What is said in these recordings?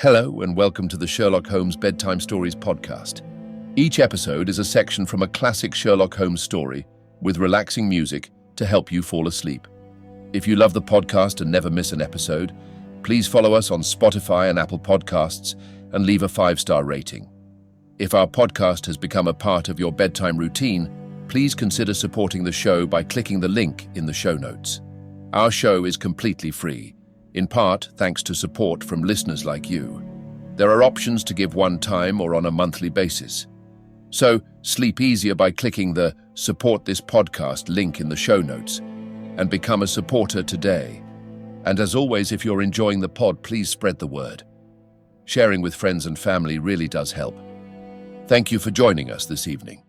Hello and welcome to the Sherlock Holmes Bedtime Stories podcast. Each episode is a section from a classic Sherlock Holmes story with relaxing music to help you fall asleep. If you love the podcast and never miss an episode, please follow us on Spotify and Apple Podcasts and leave a 5-star rating. If our podcast has become a part of your bedtime routine, please consider supporting the show by clicking the link in the show notes. Our show is completely free, in part thanks to support from listeners like you. There are options to give one time or on a monthly basis. So sleep easier by clicking the Support This Podcast link in the show notes and become a supporter today. And as always, if you're enjoying the pod, please spread the word. Sharing with friends and family really does help. Thank you for joining us this evening.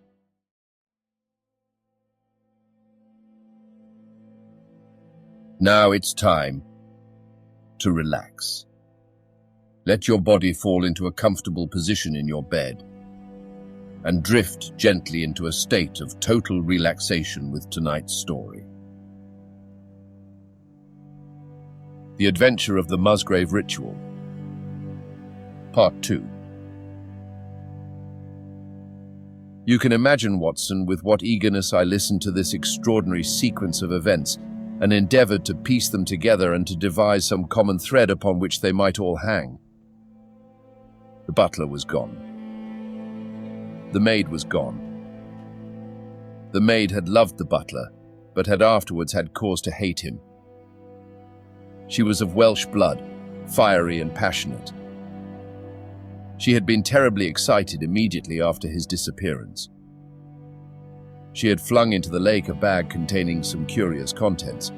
Now it's time to relax. Let your body fall into a comfortable position in your bed and drift gently into a state of total relaxation with tonight's story. The Adventure of the Musgrave Ritual, Part 2. You can imagine, Watson, with what eagerness I listened to this extraordinary sequence of events and endeavored to piece them together and to devise some common thread upon which they might all hang. The butler was gone. The maid was gone. The maid had loved the butler, but had afterwards had cause to hate him. She was of Welsh blood, fiery and passionate. She had been terribly excited immediately after his disappearance. She had flung into the lake a bag containing some curious contents.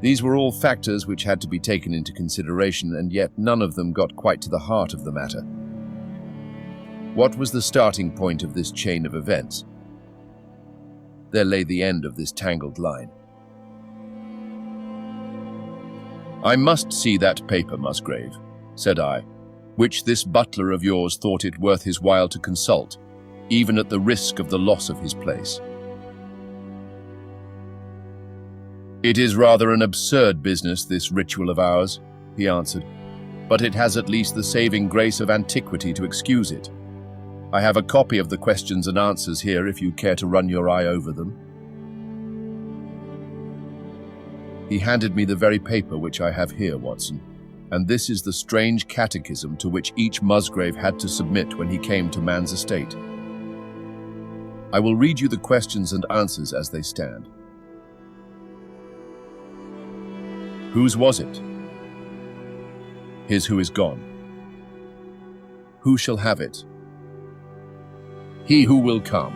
These were all factors which had to be taken into consideration, and yet none of them got quite to the heart of the matter. What was the starting point of this chain of events? There lay the end of this tangled line. "I must see that paper, Musgrave," said I, "which this butler of yours thought it worth his while to consult, even at the risk of the loss of his place." "It is rather an absurd business, this ritual of ours," he answered, "but it has at least the saving grace of antiquity to excuse it. I have a copy of the questions and answers here if you care to run your eye over them." He handed me the very paper which I have here, Watson, and this is the strange catechism to which each Musgrave had to submit when he came to man's estate. I will read you the questions and answers as they stand. Whose was it? His who is gone. Who shall have it? He who will come.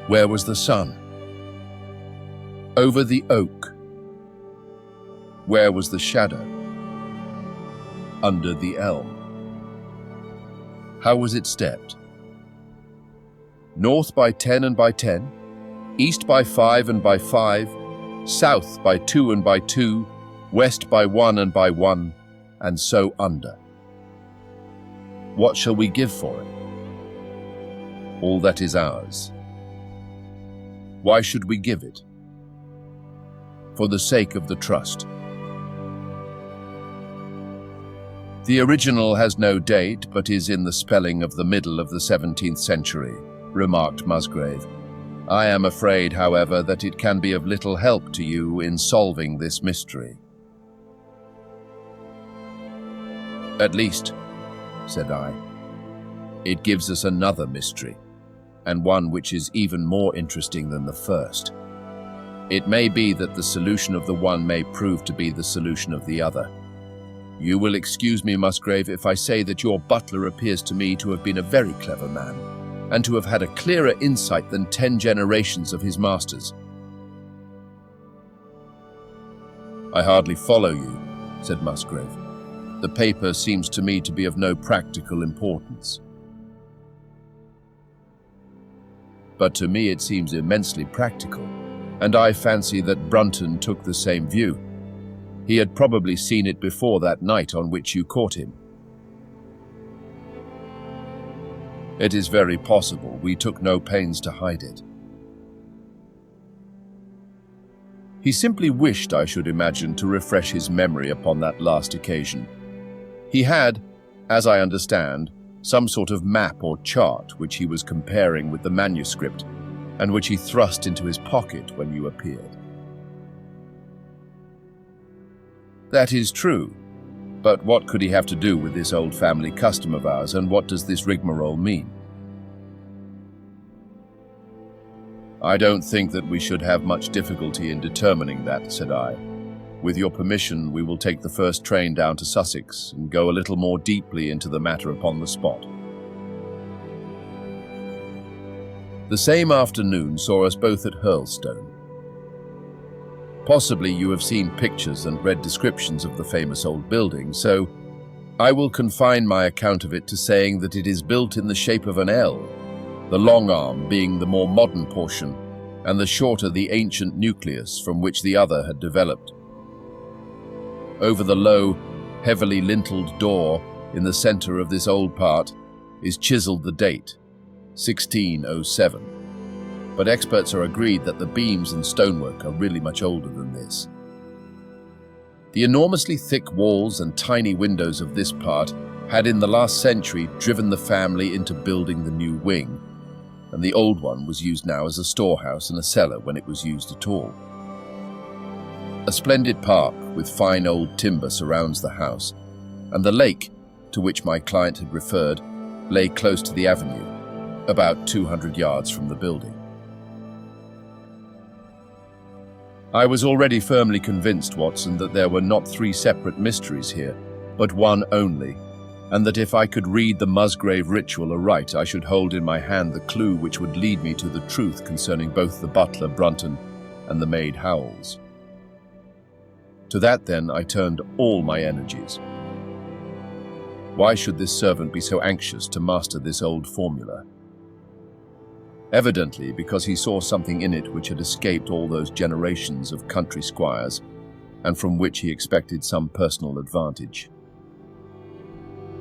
Where was the sun? Over the oak. Where was the shadow? Under the elm. How was it stepped? North by 10 and by 10, east by 5 and by 5, south by 2 and by 2, west by 1 and by 1, and so under. What shall we give for it? All that is ours. Why should we give it? For the sake of the trust. The original has no date, but is in the spelling of the middle of the 17th century, remarked Musgrave. I am afraid, however, that it can be of little help to you in solving this mystery. At least, said I, it gives us another mystery, and one which is even more interesting than the first. It may be that the solution of the one may prove to be the solution of the other. You will excuse me, Musgrave, if I say that your butler appears to me to have been a very clever man, and to have had a clearer insight than 10 generations of his masters. I hardly follow you, said Musgrave. The paper seems to me to be of no practical importance. But to me it seems immensely practical, and I fancy that Brunton took the same view. He had probably seen it before that night on which you caught him. It is very possible. We took no pains to hide it. He simply wished, I should imagine, to refresh his memory upon that last occasion, He had, as I understand, some sort of map or chart which he was comparing with the manuscript and which he thrust into his pocket when you appeared. That is true, but what could he have to do with this old family custom of ours, and what does this rigmarole mean? I don't think that we should have much difficulty in determining that, said I. With your permission, we will take the first train down to Sussex and go a little more deeply into the matter upon the spot. The same afternoon saw us both at Hurlstone. Possibly you have seen pictures and read descriptions of the famous old building, so I will confine my account of it to saying that it is built in the shape of an L, the long arm being the more modern portion, and the shorter the ancient nucleus from which the other had developed. Over the low, heavily linteled door in the centre of this old part is chiselled the date, 1607. But experts are agreed that the beams and stonework are really much older than this. The enormously thick walls and tiny windows of this part had in the last century driven the family into building the new wing, and the old one was used now as a storehouse and a cellar when it was used at all. A splendid park with fine old timber surrounds the house, and the lake, to which my client had referred, lay close to the avenue, about 200 yards from the building. I was already firmly convinced, Watson, that there were not three separate mysteries here, but one only, and that if I could read the Musgrave ritual aright, I should hold in my hand the clue which would lead me to the truth concerning both the butler Brunton and the maid Howells. To that, then, I turned all my energies. Why should this servant be so anxious to master this old formula? Evidently because he saw something in it which had escaped all those generations of country squires, and from which he expected some personal advantage.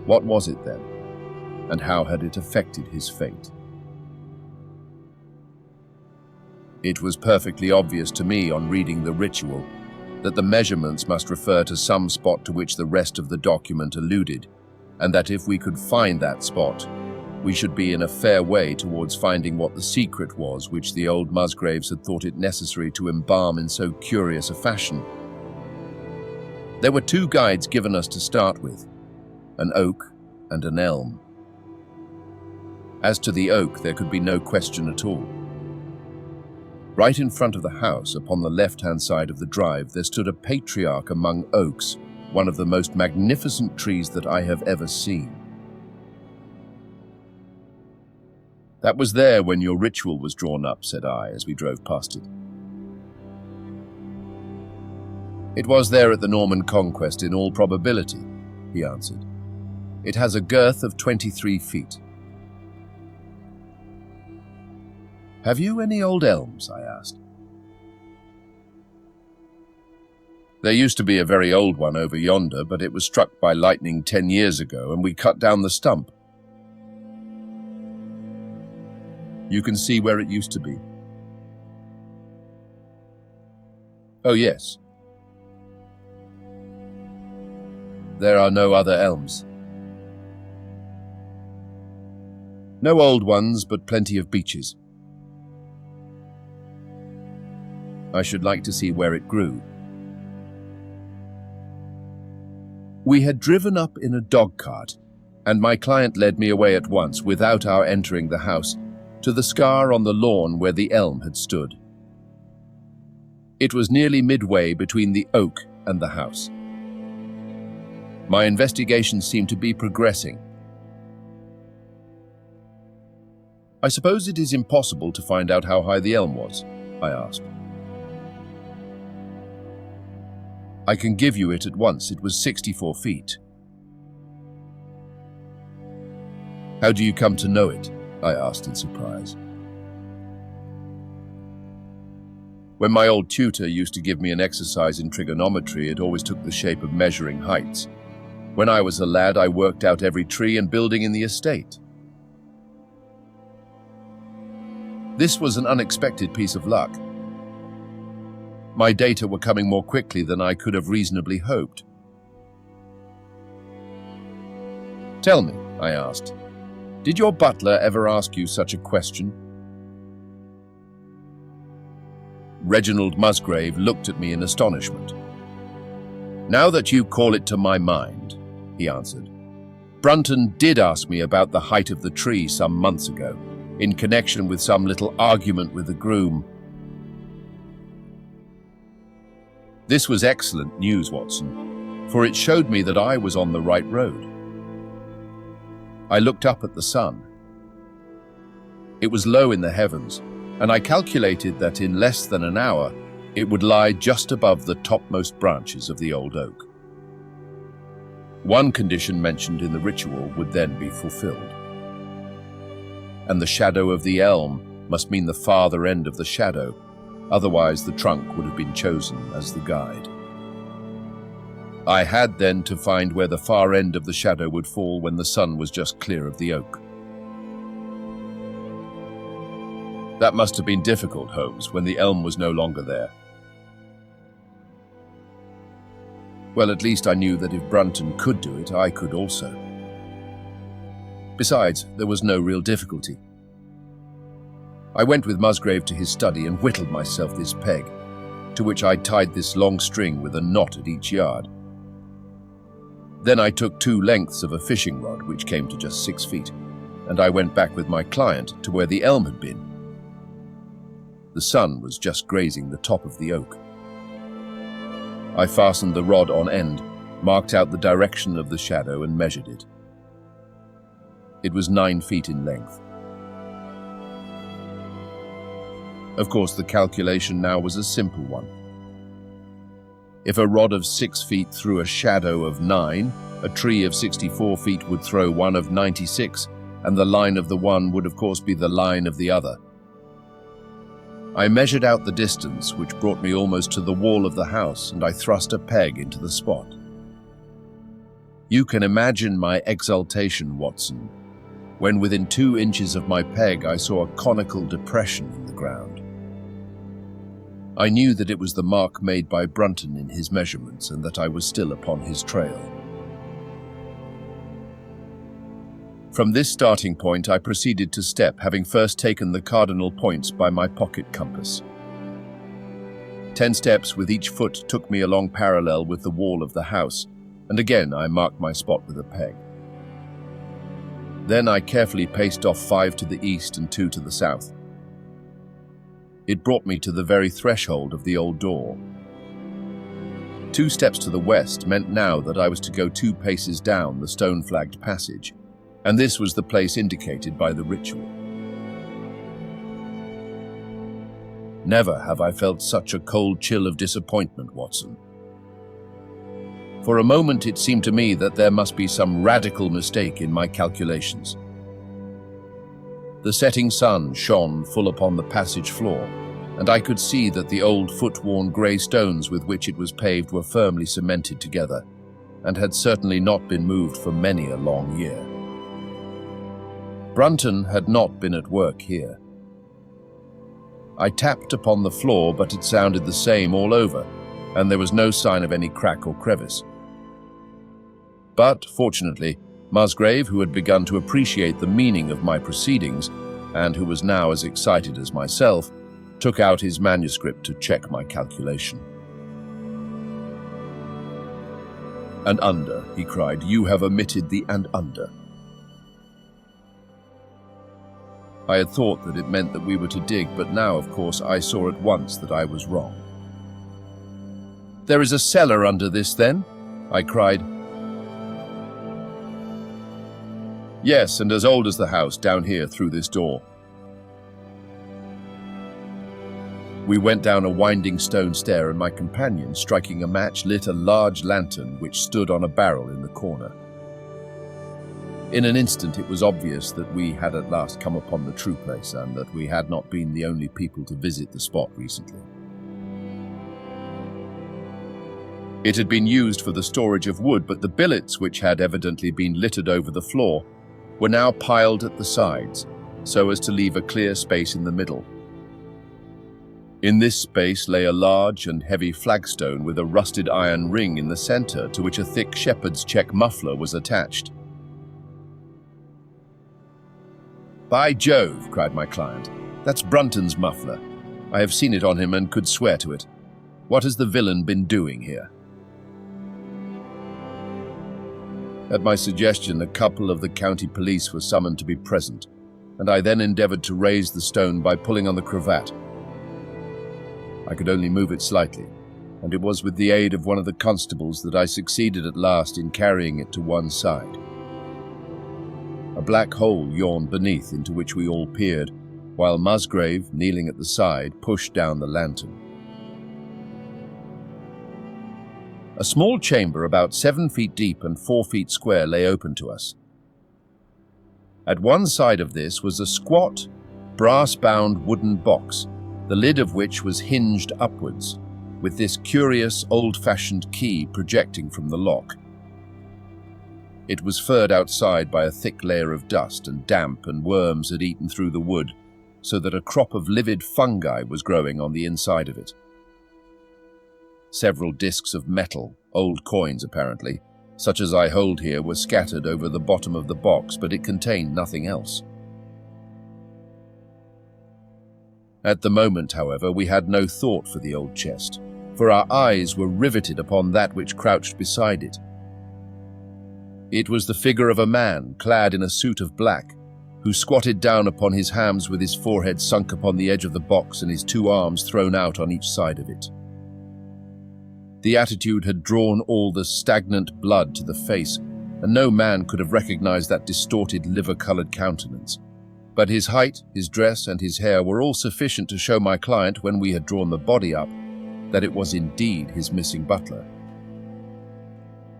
What was it then, and how had it affected his fate? It was perfectly obvious to me on reading the ritual that the measurements must refer to some spot to which the rest of the document alluded, and that if we could find that spot, we should be in a fair way towards finding what the secret was which the old Musgraves had thought it necessary to embalm in so curious a fashion. There were two guides given us to start with, an oak and an elm. As to the oak, there could be no question at all. Right in front of the house, upon the left-hand side of the drive, there stood a patriarch among oaks, one of the most magnificent trees that I have ever seen. That was there when your ritual was drawn up, said I, as we drove past it. It was there at the Norman Conquest in all probability, he answered. It has a girth of 23 feet. Have you any old elms? I asked. There used to be a very old one over yonder, but it was struck by lightning 10 years ago, and we cut down the stump. You can see where it used to be. Oh, yes. There are no other elms. No old ones, but plenty of beeches. I should like to see where it grew. We had driven up in a dog-cart, and my client led me away at once, without our entering the house, to the scar on the lawn where the elm had stood. It was nearly midway between the oak and the house. My investigation seemed to be progressing. I suppose it is impossible to find out how high the elm was, I asked. I can give you it at once. It was 64 feet. How do you come to know it? I asked in surprise. When my old tutor used to give me an exercise in trigonometry, it always took the shape of measuring heights. When I was a lad, I worked out every tree and building in the estate. This was an unexpected piece of luck. My data were coming more quickly than I could have reasonably hoped. "Tell me," I asked, "did your butler ever ask you such a question?" Reginald Musgrave looked at me in astonishment. "Now that you call it to my mind," he answered, "Brunton did ask me about the height of the tree some months ago, in connection with some little argument with the groom." This was excellent news, Watson, for it showed me that I was on the right road. I looked up at the sun. It was low in the heavens, and I calculated that in less than an hour it would lie just above the topmost branches of the old oak. One condition mentioned in the ritual would then be fulfilled. And the shadow of the elm must mean the farther end of the shadow, otherwise the trunk would have been chosen as the guide. I had then to find where the far end of the shadow would fall when the sun was just clear of the oak. That must have been difficult, Holmes, when the elm was no longer there. Well, at least I knew that if Brunton could do it, I could also. Besides, there was no real difficulty. I went with Musgrave to his study and whittled myself this peg, to which I tied this long string with a knot at each yard. Then I took 2 lengths of a fishing rod, which came to just 6 feet, and I went back with my client to where the elm had been. The sun was just grazing the top of the oak. I fastened the rod on end, marked out the direction of the shadow and measured it. It was 9 feet in length. Of course, the calculation now was a simple one. If a rod of 6 feet threw a shadow of 9, a tree of 64 feet would throw one of 96, and the line of the one would of course be the line of the other. I measured out the distance, which brought me almost to the wall of the house, and I thrust a peg into the spot. You can imagine my exultation, Watson, when within 2 inches of my peg I saw a conical depression in the ground. I knew that it was the mark made by Brunton in his measurements and that I was still upon his trail. From this starting point I proceeded to step, having first taken the cardinal points by my pocket compass. 10 steps with each foot took me along parallel with the wall of the house, and again I marked my spot with a peg. Then I carefully paced off 5 to the east and 2 to the south. It brought me to the very threshold of the old door. 2 steps to the west meant now that I was to go 2 paces down the stone-flagged passage, and this was the place indicated by the ritual. Never have I felt such a cold chill of disappointment, Watson. For a moment it seemed to me that there must be some radical mistake in my calculations. The setting sun shone full upon the passage floor, and I could see that the old foot-worn grey stones with which it was paved were firmly cemented together, and had certainly not been moved for many a long year. Brunton had not been at work here. I tapped upon the floor, but it sounded the same all over, and there was no sign of any crack or crevice. But, fortunately, Musgrave, who had begun to appreciate the meaning of my proceedings, and who was now as excited as myself, took out his manuscript to check my calculation. "And under," he cried. "You have omitted the and under." I had thought that it meant that we were to dig, but now, of course, I saw at once that I was wrong. "There is a cellar under this, then?" I cried. "Yes, and as old as the house, down here through this door." We went down a winding stone stair, and my companion, striking a match, lit a large lantern which stood on a barrel in the corner. In an instant it was obvious that we had at last come upon the true place, and that we had not been the only people to visit the spot recently. It had been used for the storage of wood, but the billets, which had evidently been littered over the floor, were now piled at the sides, so as to leave a clear space in the middle. In this space lay a large and heavy flagstone with a rusted iron ring in the center, to which a thick shepherd's check muffler was attached. "By Jove," cried my client, "that's Brunton's muffler. I have seen it on him and could swear to it. What has the villain been doing here?" At my suggestion, a couple of the county police were summoned to be present, and I then endeavored to raise the stone by pulling on the cravat. I could only move it slightly, and it was with the aid of one of the constables that I succeeded at last in carrying it to one side. A black hole yawned beneath, into which we all peered, while Musgrave, kneeling at the side, pushed down the lantern. A small chamber about 7 feet deep and 4 feet square lay open to us. At one side of this was a squat, brass-bound wooden box, the lid of which was hinged upwards, with this curious old-fashioned key projecting from the lock. It was furred outside by a thick layer of dust, and damp and worms had eaten through the wood, so that a crop of livid fungi was growing on the inside of it. Several discs of metal, old coins apparently, such as I hold here, were scattered over the bottom of the box, but it contained nothing else. At the moment, however, we had no thought for the old chest, for our eyes were riveted upon that which crouched beside it. It was the figure of a man clad in a suit of black, who squatted down upon his hams with his forehead sunk upon the edge of the box and his 2 arms thrown out on each side of it. The attitude had drawn all the stagnant blood to the face, and no man could have recognized that distorted liver-colored countenance. But his height, his dress, and his hair were all sufficient to show my client, when we had drawn the body up, that it was indeed his missing butler.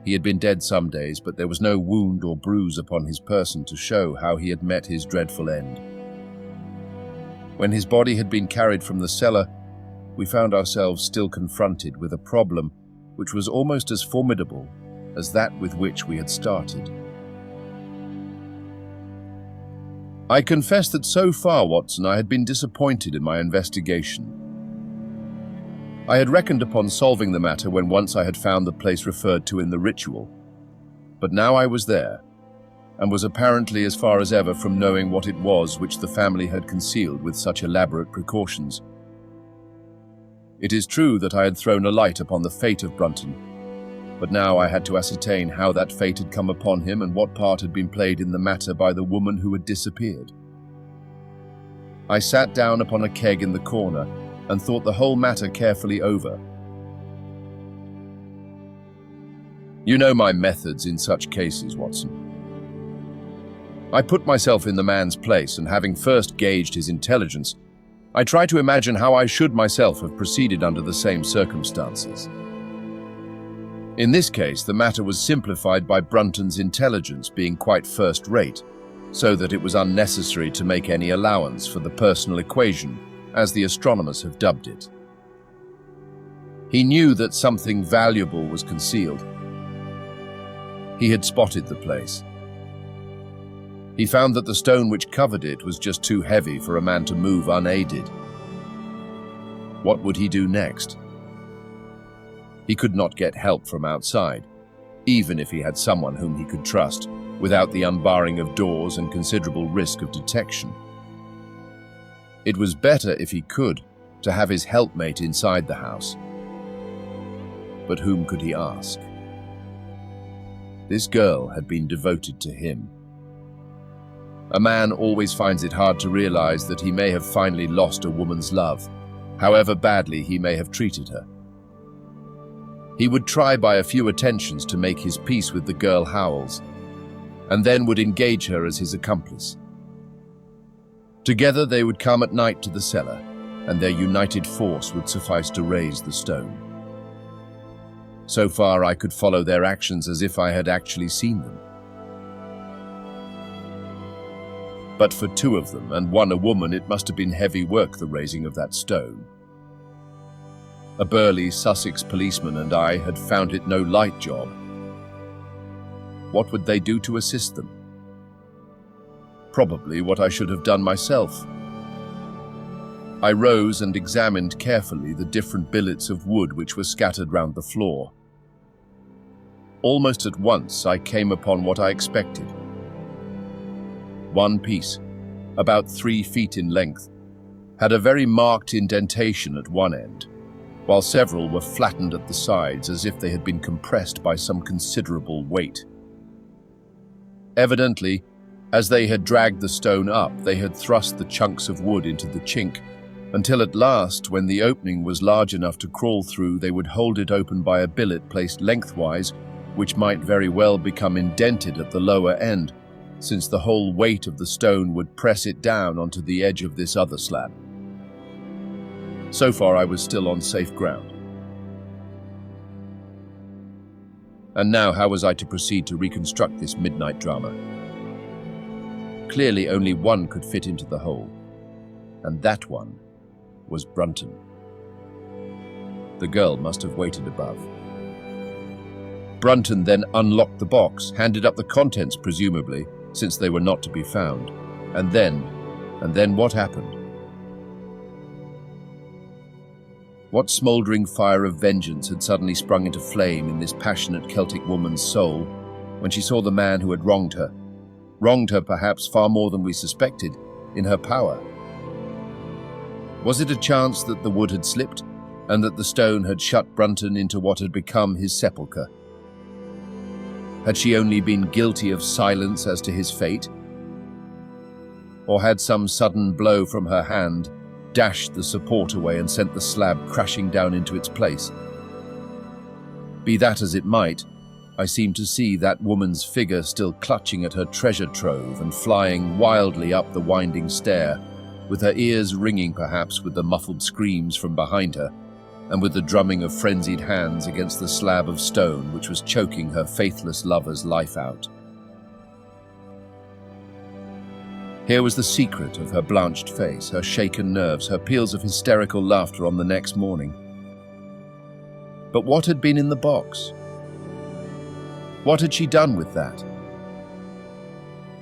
He had been dead some days, but there was no wound or bruise upon his person to show how he had met his dreadful end. When his body had been carried from the cellar, we found ourselves still confronted with a problem which was almost as formidable as that with which we had started. I confess that so far, Watson, I had been disappointed in my investigation. I had reckoned upon solving the matter when once I had found the place referred to in the ritual, but now I was there, and was apparently as far as ever from knowing what it was which the family had concealed with such elaborate precautions. It is true that I had thrown a light upon the fate of Brunton, but now I had to ascertain how that fate had come upon him and what part had been played in the matter by the woman who had disappeared. I sat down upon a keg in the corner and thought the whole matter carefully over. You know my methods in such cases, Watson. I put myself in the man's place, and having first gauged his intelligence, I try to imagine how I should myself have proceeded under the same circumstances. In this case, the matter was simplified by Brunton's intelligence being quite first-rate, so that it was unnecessary to make any allowance for the personal equation, as the astronomers have dubbed it. He knew that something valuable was concealed. He had spotted the place. He found that the stone which covered it was just too heavy for a man to move unaided. What would he do next? He could not get help from outside, even if he had someone whom he could trust, without the unbarring of doors and considerable risk of detection. It was better, if he could, to have his helpmate inside the house. But whom could he ask? This girl had been devoted to him. A man always finds it hard to realize that he may have finally lost a woman's love, however badly he may have treated her. He would try by a few attentions to make his peace with the girl Howells, and then would engage her as his accomplice. Together they would come at night to the cellar, and their united force would suffice to raise the stone. So far I could follow their actions as if I had actually seen them. But for 2 of them, and one a woman, it must have been heavy work, the raising of that stone. A burly Sussex policeman and I had found it no light job. What would they do to assist them? Probably what I should have done myself. I rose and examined carefully the different billets of wood which were scattered round the floor. Almost at once I came upon what I expected. One piece, about 3 feet in length, had a very marked indentation at one end, while several were flattened at the sides as if they had been compressed by some considerable weight. Evidently, as they had dragged the stone up, they had thrust the chunks of wood into the chink, until at last, when the opening was large enough to crawl through, they would hold it open by a billet placed lengthwise, which might very well become indented at the lower end, since the whole weight of the stone would press it down onto the edge of this other slab. So far, I was still on safe ground. And now, how was I to proceed to reconstruct this midnight drama? Clearly, only one could fit into the hole, and that one was Brunton. The girl must have waited above. Brunton then unlocked the box, handed up the contents, presumably, since they were not to be found. And then what happened? What smouldering fire of vengeance had suddenly sprung into flame in this passionate Celtic woman's soul when she saw the man who had wronged her perhaps far more than we suspected, in her power? Was it a chance that the wood had slipped, and that the stone had shut Brunton into what had become his sepulchre? Had she only been guilty of silence as to his fate? Or had some sudden blow from her hand dashed the support away and sent the slab crashing down into its place? Be that as it might, I seemed to see that woman's figure still clutching at her treasure trove and flying wildly up the winding stair, with her ears ringing perhaps with the muffled screams from behind her, and with the drumming of frenzied hands against the slab of stone which was choking her faithless lover's life out. Here was the secret of her blanched face, her shaken nerves, her peals of hysterical laughter on the next morning. But what had been in the box? What had she done with that?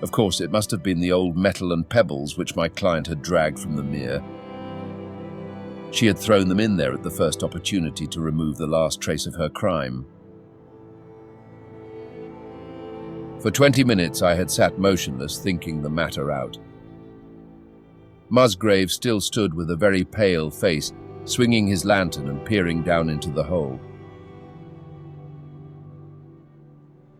Of course, it must have been the old metal and pebbles which my client had dragged from the mere. She had thrown them in there at the first opportunity to remove the last trace of her crime. For 20 minutes I had sat motionless, thinking the matter out. Musgrave still stood with a very pale face, swinging his lantern and peering down into the hole.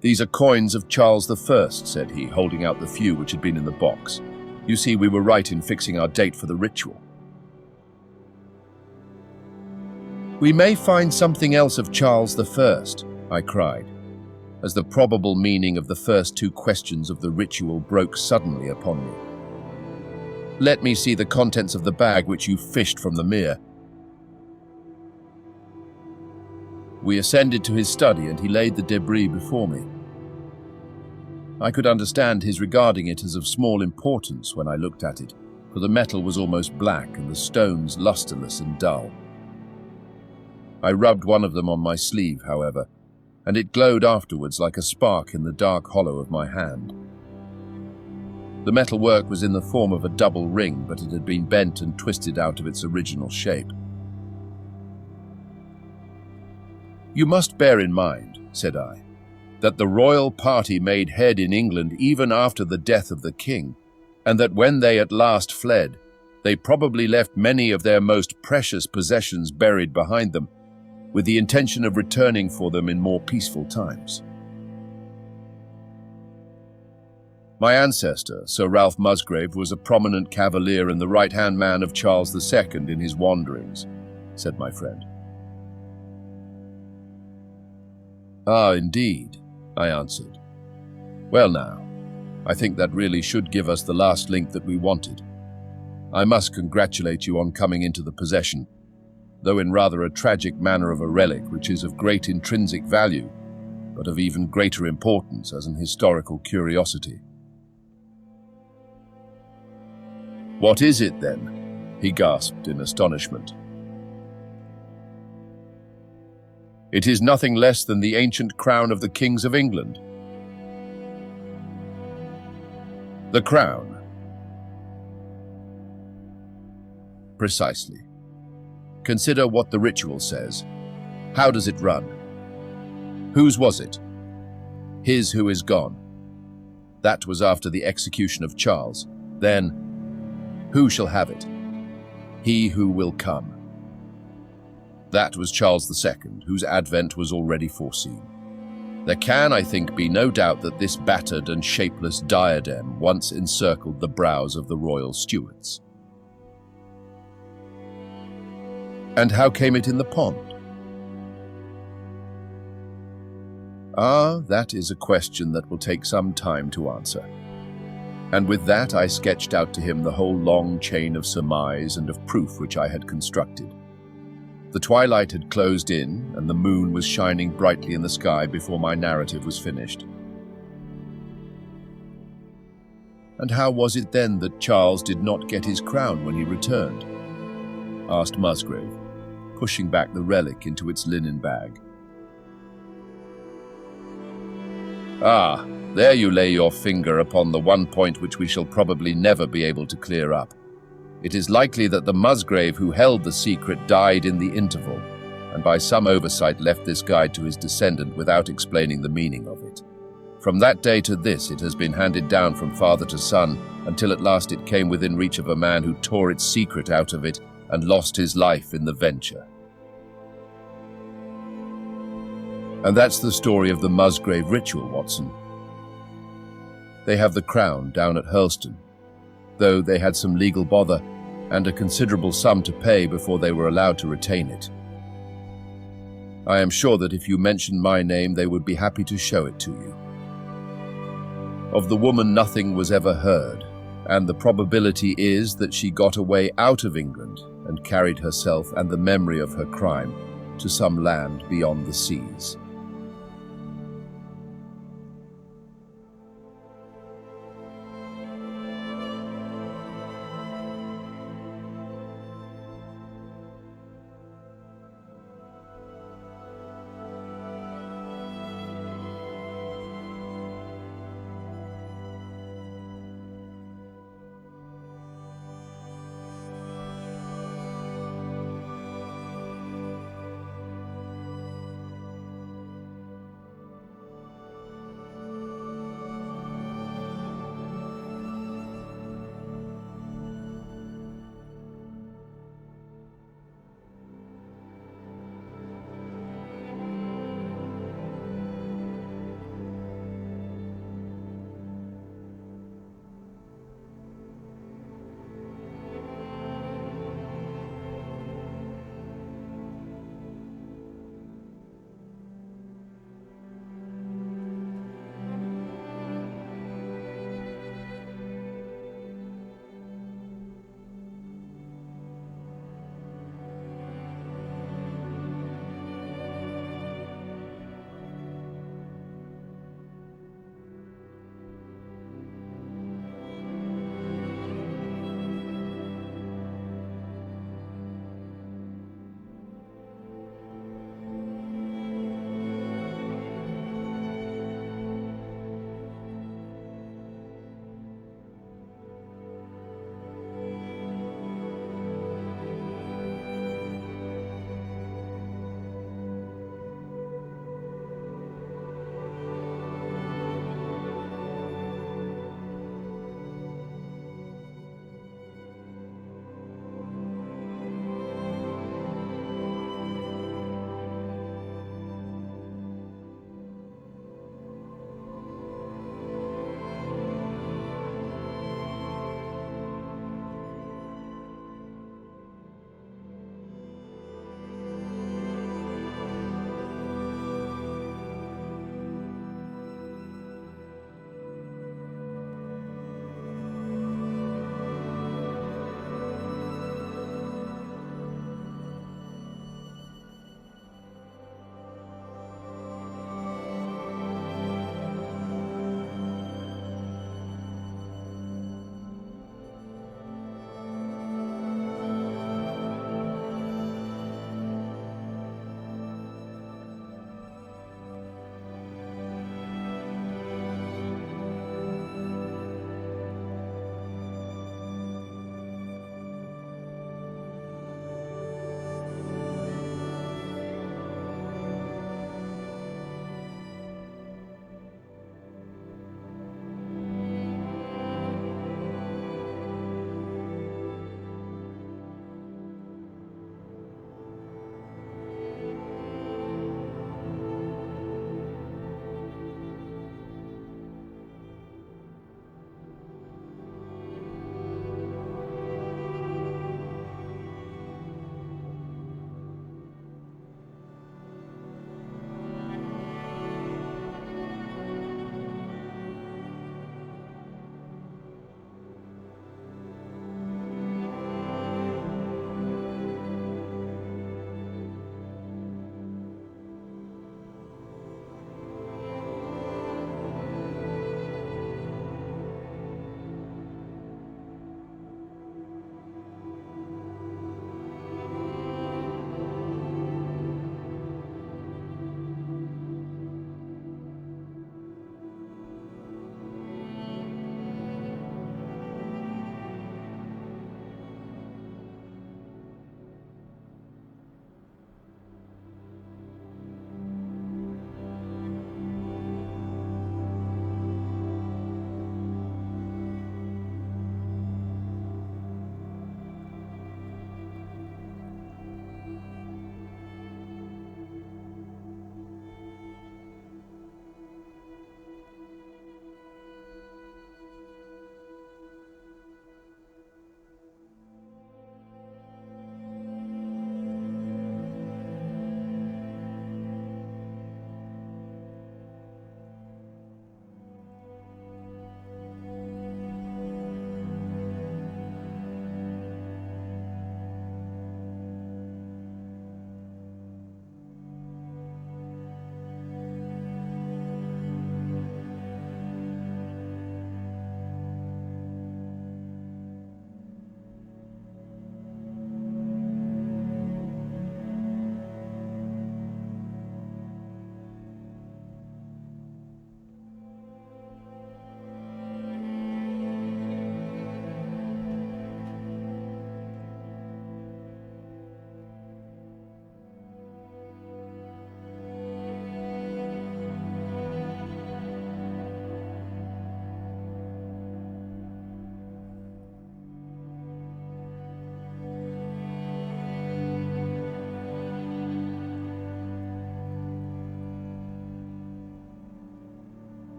"These are coins of Charles I," said he, holding out the few which had been in the box. "You see, we were right in fixing our date for the ritual." "We may find something else of Charles I," I cried, as the probable meaning of the first 2 questions of the ritual broke suddenly upon me. "Let me see the contents of the bag which you fished from the mere." We ascended to his study, and he laid the debris before me. I could understand his regarding it as of small importance when I looked at it, for the metal was almost black and the stones lustreless and dull. I rubbed one of them on my sleeve, however, and it glowed afterwards like a spark in the dark hollow of my hand. The metal work was in the form of a double ring, but it had been bent and twisted out of its original shape. "You must bear in mind," said I, "that the royal party made head in England even after the death of the king, and that when they at last fled, they probably left many of their most precious possessions buried behind them, with the intention of returning for them in more peaceful times. My ancestor, Sir Ralph Musgrave, was a prominent cavalier and the right-hand man of Charles II in his wanderings," said my friend. "Ah, indeed," I answered. "Well now, I think that really should give us the last link that we wanted. I must congratulate you on coming into the possession, though in rather a tragic manner, of a relic which is of great intrinsic value, but of even greater importance as an historical curiosity." "What is it, then?" he gasped in astonishment. "It is nothing less than the ancient crown of the kings of England." "The crown?" "Precisely. Consider what the ritual says. How does it run? Whose was it? His who is gone. That was after the execution of Charles. Then, Who shall have it? He who will come. That was Charles II, whose advent was already foreseen. There can, I think, be no doubt that this battered and shapeless diadem once encircled the brows of the royal stewards. And how came it in the pond? Ah, that is a question that will take some time to answer. And with that I sketched out to him the whole long chain of surmise and of proof which I had constructed. The twilight had closed in, and the moon was shining brightly in the sky before my narrative was finished. And how was it then that Charles did not get his crown when he returned? Asked Musgrave, pushing back the relic into its linen bag. Ah, there you lay your finger upon the one point which we shall probably never be able to clear up. It is likely that the Musgrave who held the secret died in the interval, and by some oversight left this guide to his descendant without explaining the meaning of it. From that day to this it has been handed down from father to son, until at last it came within reach of a man who tore its secret out of it and lost his life in the venture. And that's the story of the Musgrave ritual, Watson. They have the crown down at Hurlston, though they had some legal bother and a considerable sum to pay before they were allowed to retain it. I am sure that if you mentioned my name, they would be happy to show it to you. Of the woman nothing was ever heard, and the probability is that she got away out of England and carried herself and the memory of her crime to some land beyond the seas.